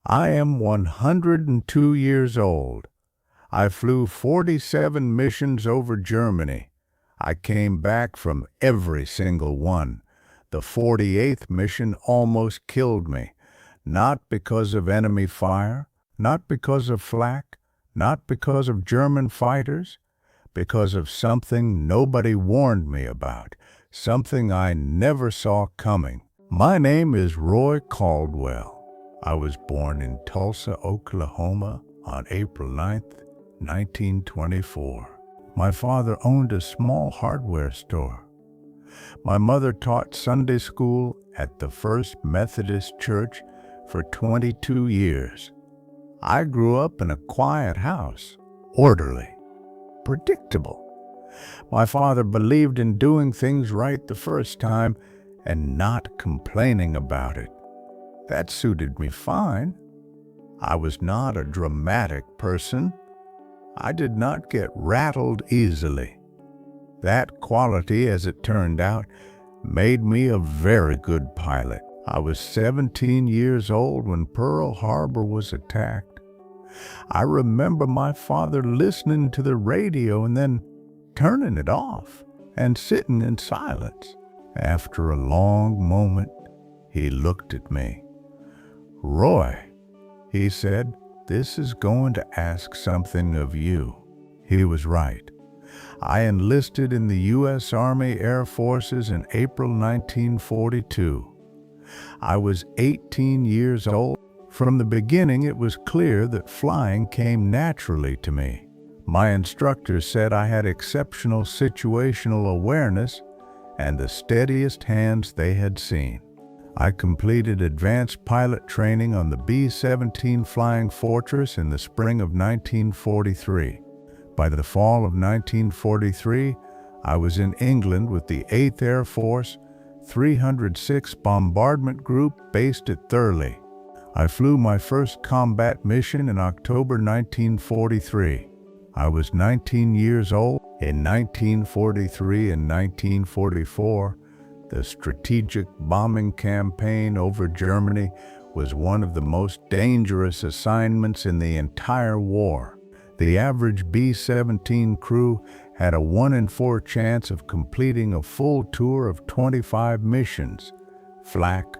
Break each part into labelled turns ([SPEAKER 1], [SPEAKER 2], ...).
[SPEAKER 1] I am 102 years old. I flew 47 missions over Germany. I came back from every single one. The 48th mission almost killed me, not because of enemy fire, not because of flak, not because of German fighters, because of something nobody warned me about, something I never saw coming. My name is Roy Caldwell. I was born in Tulsa, Oklahoma on April 9th, 1924. My father owned a small hardware store. My mother taught Sunday school at the First Methodist Church for 22 years. I grew up in a quiet house, orderly, predictable. My father believed in doing things right the first time and not complaining about it. That suited me fine. I was not a dramatic person. I did not get rattled easily. That quality, as it turned out, made me a very good pilot. I was 17 years old when Pearl Harbor was attacked. I remember my father listening to the radio and then turning it off and sitting in silence. After a long moment, he looked at me. "Roy," he said, "this is going to ask something of you." He was right. I enlisted in the U.S. Army Air Forces in April 1942. I was 18 years old. From the beginning, it was clear that flying came naturally to me. My instructors said I had exceptional situational awareness and the steadiest hands they had seen. I completed advanced pilot training on the B-17 Flying Fortress in the spring of 1943. By the fall of 1943, I was in England with the 8th Air Force 306 Bombardment Group based at Thurley. I flew my first combat mission in October 1943. I was 19 years old. In 1943 and 1944, the strategic bombing campaign over Germany was one of the most dangerous assignments in the entire war. The average B-17 crew had a 1 in 4 chance of completing a full tour of 25 missions: flak,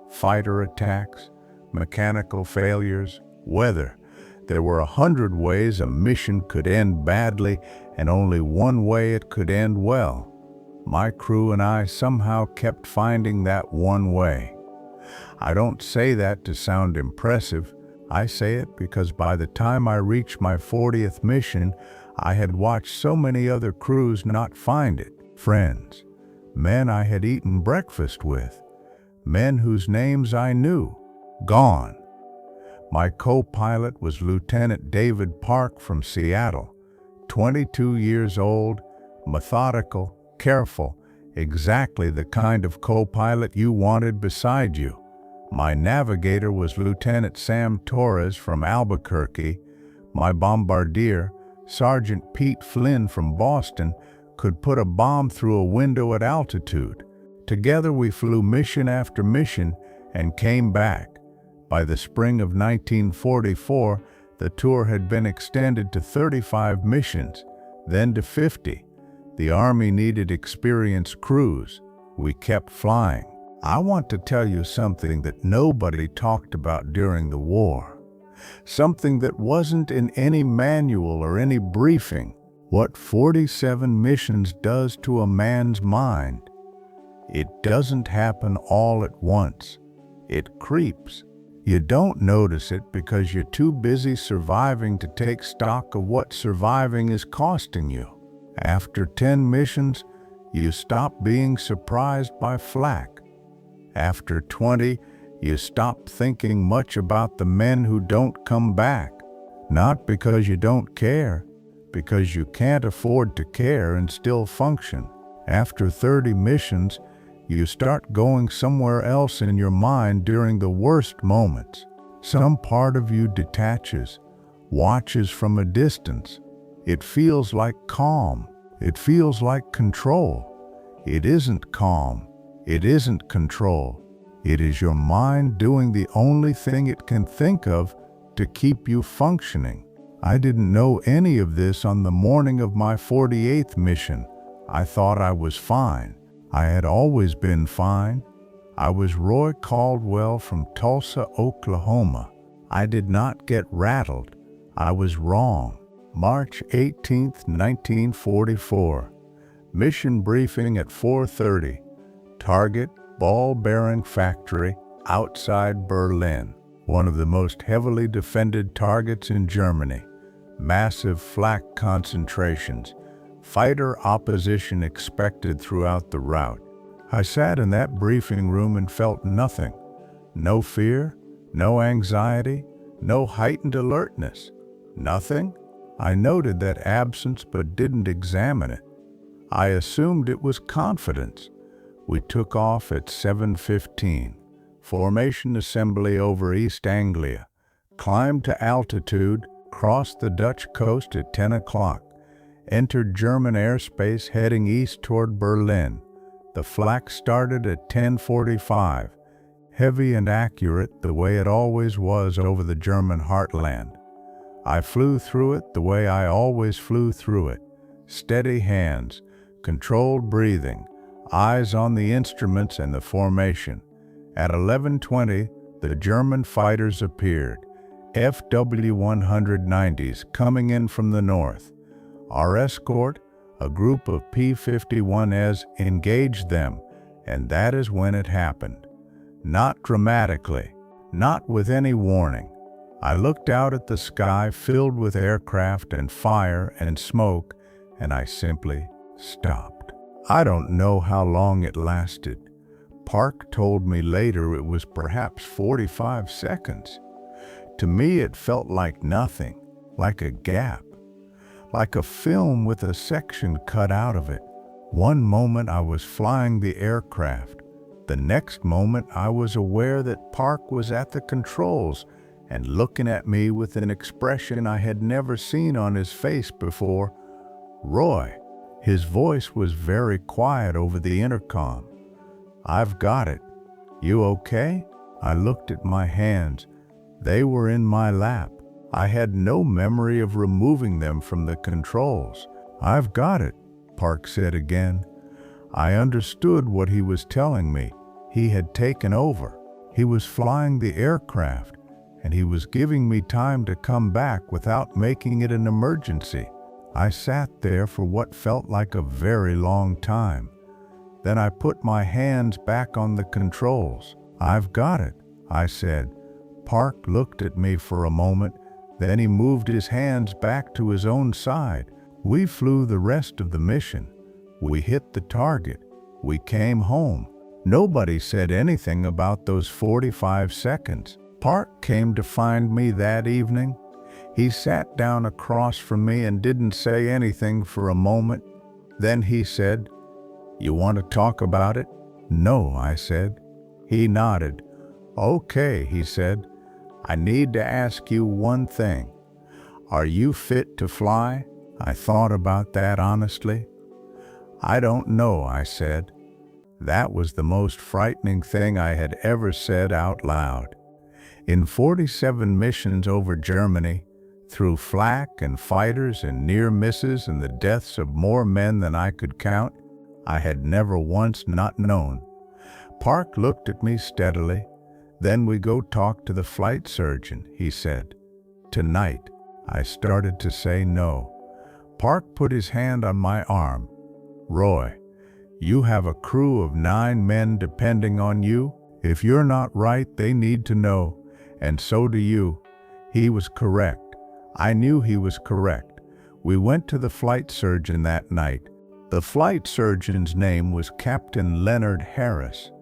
[SPEAKER 1] fighter attacks, mechanical failures, weather. There were 100 ways a mission could end badly and only one way it could end well. My crew and I somehow kept finding that one way. I don't say that to sound impressive. I say it because by the time I reached my 40th mission, I had watched so many other crews not find it. Friends, men I had eaten breakfast with, men whose names I knew, gone. My co-pilot was Lieutenant David Park from Seattle, 22 years old, methodical, careful, exactly the kind of co-pilot you wanted beside you. My navigator was Lieutenant Sam Torres from Albuquerque. My bombardier, Sergeant Pete Flynn from Boston, could put a bomb through a window at altitude. Together we flew mission after mission and came back. By the spring of 1944, the tour had been extended to 35 missions, then to 50. The Army needed experienced crews. We kept flying. I want to tell you something that nobody talked about during the war. Something that wasn't in any manual or any briefing. What 47 missions does to a man's mind. It doesn't happen all at once. It creeps. You don't notice it because you're too busy surviving to take stock of what surviving is costing you. After 10 missions, you stop being surprised by flak. After 20, you stop thinking much about the men who don't come back. Not because you don't care, because you can't afford to care and still function. After 30 missions, you start going somewhere else in your mind during the worst moments. Some part of you detaches, watches from a distance. It feels like calm. It feels like control. It isn't calm. It isn't control. It is your mind doing the only thing it can think of to keep you functioning. I didn't know any of this on the morning of my 48th mission. I thought I was fine. I had always been fine. I was Roy Caldwell from Tulsa, Oklahoma. I did not get rattled. I was wrong. March 18, 1944. Mission briefing at 4:30. Target, ball bearing factory, outside Berlin. One of the most heavily defended targets in Germany. Massive flak concentrations. Fighter opposition expected throughout the route. I sat in that briefing room and felt nothing. No fear, no anxiety, no heightened alertness. Nothing. I noted that absence but didn't examine it. I assumed it was confidence. We took off at 7:15. Formation assembly over East Anglia. Climbed to altitude, crossed the Dutch coast at 10 o'clock. Entered German airspace heading east toward Berlin. The flak started at 10:45. Heavy and accurate the way it always was over the German heartland. I flew through it the way I always flew through it. Steady hands, controlled breathing, eyes on the instruments and the formation. At 11:20, the German fighters appeared. FW-190s coming in from the north. Our escort, a group of P-51s, engaged them, and that is when it happened. Not dramatically, not with any warning. I looked out at the sky filled with aircraft and fire and smoke, and I simply stopped. I don't know how long it lasted. Park told me later it was perhaps 45 seconds. To me, it felt like nothing, like a gap, like a film with a section cut out of it. One moment I was flying the aircraft. The next moment I was aware that Park was at the controls and looking at me with an expression I had never seen on his face before. Roy. His voice was very quiet over the intercom. "I've got it. You okay?" I looked at my hands. They were in my lap. I had no memory of removing them from the controls. "I've got it," Park said again. I understood what he was telling me. He had taken over. He was flying the aircraft, and he was giving me time to come back without making it an emergency. I sat there for what felt like a very long time. Then I put my hands back on the controls. "I've got it," I said. Park looked at me for a moment, then he moved his hands back to his own side. We flew the rest of the mission. We hit the target. We came home. Nobody said anything about those 45 seconds. Park came to find me that evening. He sat down across from me and didn't say anything for a moment. Then he said, "You want to talk about it?" "No," I said. He nodded. "Okay," he said. "I need to ask you one thing. Are you fit to fly?" I thought about that honestly. "I don't know," I said. That was the most frightening thing I had ever said out loud. In 47 missions over Germany, through flak and fighters and near misses and the deaths of more men than I could count, I had never once not known. Park looked at me steadily. "Then we go talk to the flight surgeon," he said. "Tonight." I started to say no. Park put his hand on my arm. "Roy, you have a crew of 9 men depending on you. If you're not right, they need to know, and so do you." He was correct. I knew he was correct. We went to the flight surgeon that night. The flight surgeon's name was Captain Leonard Harris.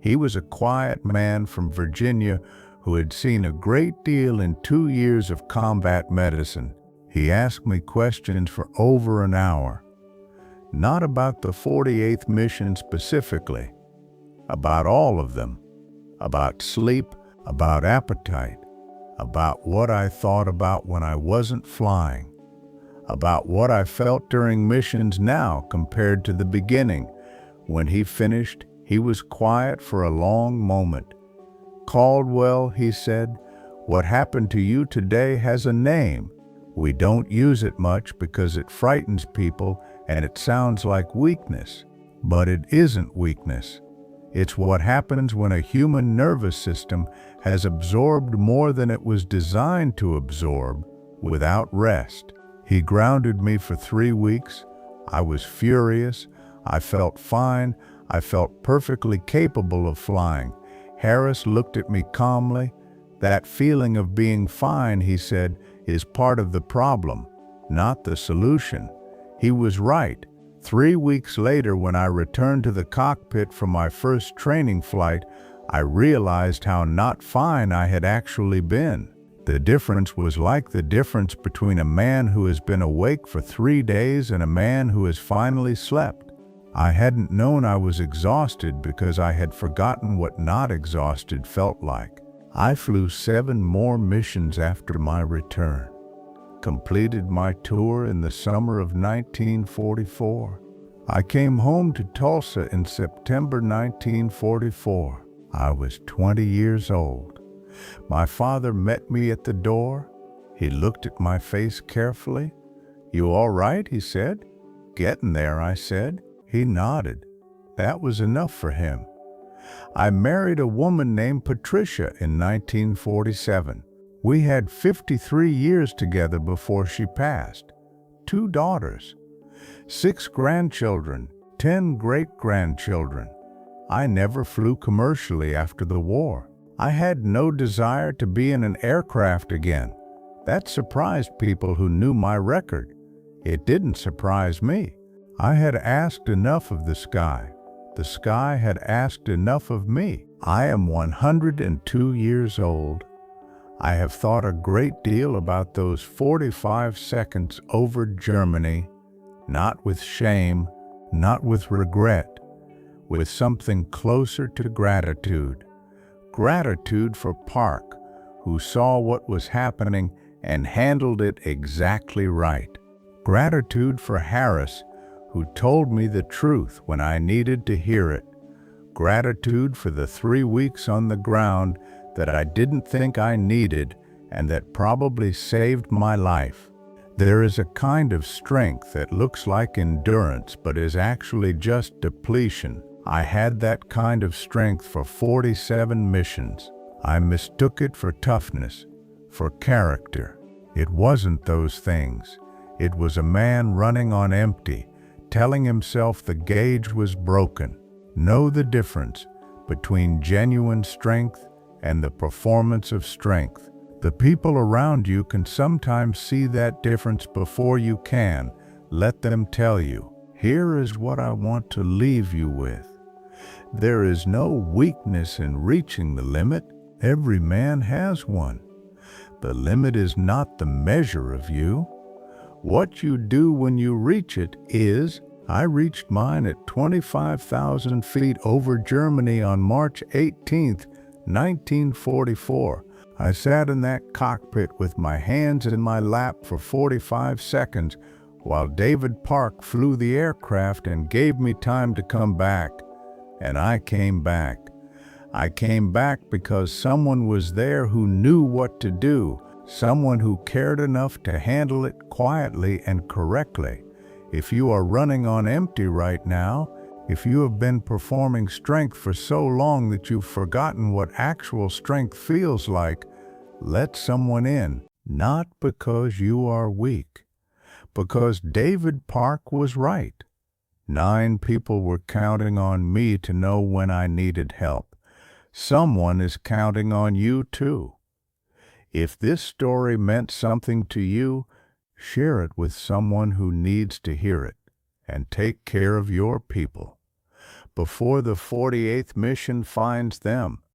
[SPEAKER 1] He was a quiet man from Virginia who had seen a great deal in 2 years of combat medicine. He asked me questions for over an hour. Not about the 48th mission specifically, about all of them, about sleep, about appetite, about what I thought about when I wasn't flying, about what I felt during missions now compared to the beginning. When he finished, he was quiet for a long moment. Caldwell, he said, what happened to you today has a name. We don't use it much because it frightens people and it sounds like weakness. But it isn't weakness. It's what happens when a human nervous system has absorbed more than it was designed to absorb without rest. He grounded me for 3 weeks. I was furious. I felt fine. I felt perfectly capable of flying. Harris looked at me calmly. That feeling of being fine, he said, is part of the problem, not the solution. He was right. 3 weeks later, when I returned to the cockpit from my first training flight, I realized how not fine I had actually been. The difference was like the difference between a man who has been awake for 3 days and a man who has finally slept. I hadn't known I was exhausted because I had forgotten what not exhausted felt like. I flew 7 more missions after my return. Completed my tour in the summer of 1944. I came home to Tulsa in September 1944. I was 20 years old. My father met me at the door. He looked at my face carefully. "You all right?" he said. "Getting there," I said. He nodded. That was enough for him. I married a woman named Patricia in 1947. We had 53 years together before she passed. 2 daughters, 6 grandchildren, 10 great-grandchildren. I never flew commercially after the war. I had no desire to be in an aircraft again. That surprised people who knew my record. It didn't surprise me. I had asked enough of the sky. The sky had asked enough of me. I am 102 years old. I have thought a great deal about those 45 seconds over Germany, not with shame, not with regret, with something closer to gratitude. Gratitude for Park, who saw what was happening and handled it exactly right. Gratitude for Harris, who told me the truth when I needed to hear it. Gratitude for the 3 weeks on the ground that I didn't think I needed and that probably saved my life. There is a kind of strength that looks like endurance but is actually just depletion. I had that kind of strength for 47 missions. I mistook it for toughness, for character. It wasn't those things. It was a man running on empty, telling himself the gauge was broken. Know the difference between genuine strength and the performance of strength. The people around you can sometimes see that difference before you can. Let them tell you. Here is what I want to leave you with. There is no weakness in reaching the limit. Every man has one. The limit is not the measure of you. What you do when you reach it is, I reached mine at 25,000 feet over Germany on March 18th, 1944. I sat in that cockpit with my hands in my lap for 45 seconds while David Park flew the aircraft and gave me time to come back. And I came back. I came back because someone was there who knew what to do, someone who cared enough to handle it quietly and correctly. If you are running on empty right now, if you have been performing strength for so long that you've forgotten what actual strength feels like, let someone in, not because you are weak, because David Park was right. 9 people were counting on me to know when I needed help. Someone is counting on you too. If this story meant something to you, share it with someone who needs to hear it, and take care of your people before the 48th mission finds them.